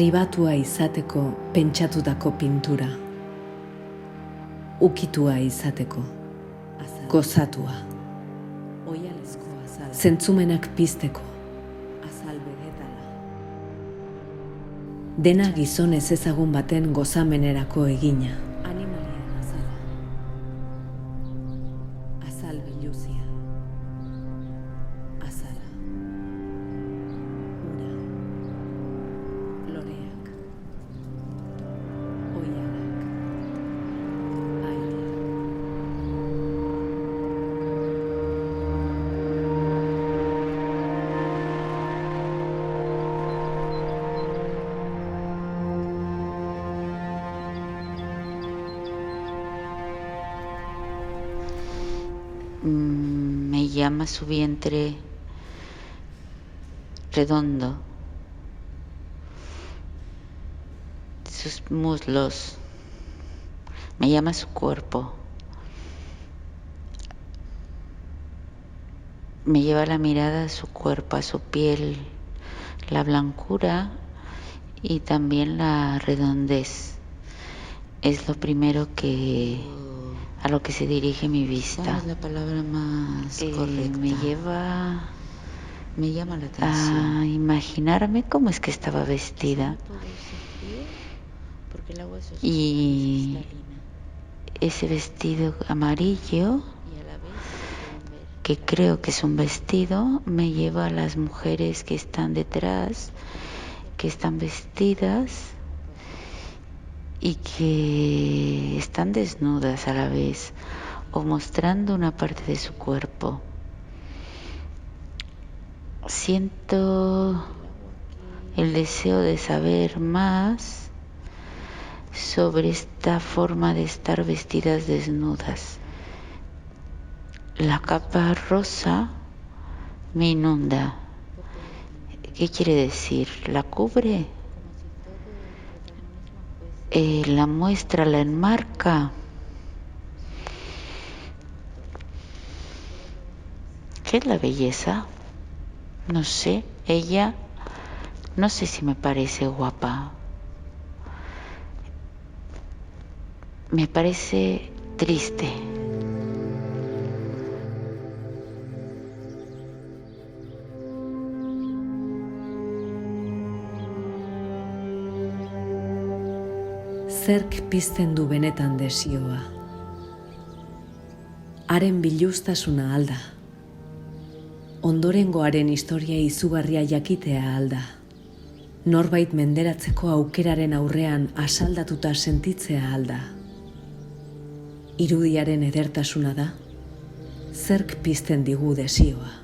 Pribatua izateko pentsatutako pintura. Ukitua izateko, gozatua. Zentzumenak pizteko. Dena gizon ez ezagun baten gozamenerako egina. Azal biluzia. Azala. Ura. Loreak. Oialak. Aire. Me llama su vientre redondo, sus muslos, me llama su cuerpo, me lleva la mirada a su cuerpo, a su piel, la blancura y también la redondez. Es lo primero a lo que se dirige mi vista. ¿Cuál es la palabra más correcta? Me llama la atención a imaginarme cómo es que estaba vestida. Y ese vestido amarillo, que creo que es un vestido, me lleva a las mujeres que están detrás, que están vestidas y que están desnudas a la vez o mostrando una parte de su cuerpo. Siento el deseo de saber más sobre esta forma de estar vestidas desnudas. La capa rosa me inunda. ¿Qué quiere decir? ¿La cubre? La muestra, la enmarca. ¿Qué es la belleza? No sé, ella, no sé si me parece guapa. Me parece triste. Zerk pizten du benetan desioa. Haren biluztasuna alda. Ondorengoaren historia izugarria jakitea alda. Norbait menderatzeko aukeraren aurrean asaldatuta sentitzea alda. Irudiaren edertasuna da. Zerk pizten digu desioa.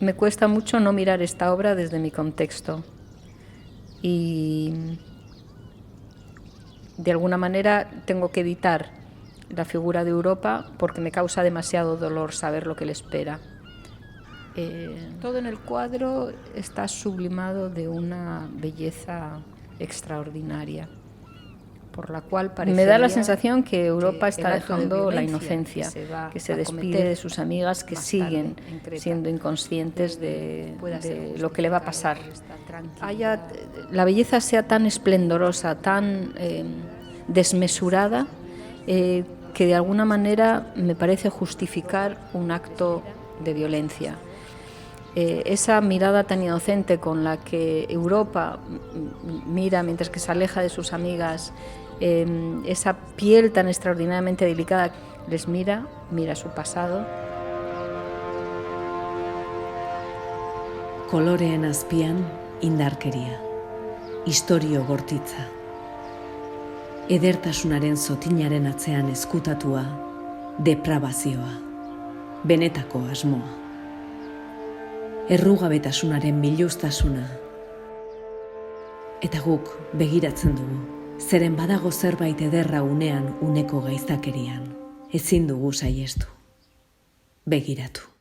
Me cuesta mucho no mirar esta obra desde mi contexto y de alguna manera tengo que evitar la figura de Europa porque me causa demasiado dolor saber lo que le espera. Todo en el cuadro está sublimado de una belleza extraordinaria, por la cual me da la sensación que Europa está dejando la inocencia, que se despide de sus amigas que siguen siendo inconscientes de lo que le va a pasar. La belleza sea tan esplendorosa, tan desmesurada, que de alguna manera me parece justificar un acto de violencia. Esa mirada tan inocente con la que Europa mira mientras que se aleja de sus amigas, esa piel tan extraordinariamente delicada les mira su pasado. Koloreen azpian indarkeria, istorio gortitza. Edertasunaren zotinaren atzean ezkutatua, depravazioa, benetako asmoa. Errugabetasunaren miluztasuna. Eta guk begiratzen dugu, zeren badago zerbait ederra unean uneko gaiztakerian, ezin dugu saihestu. Begiratu.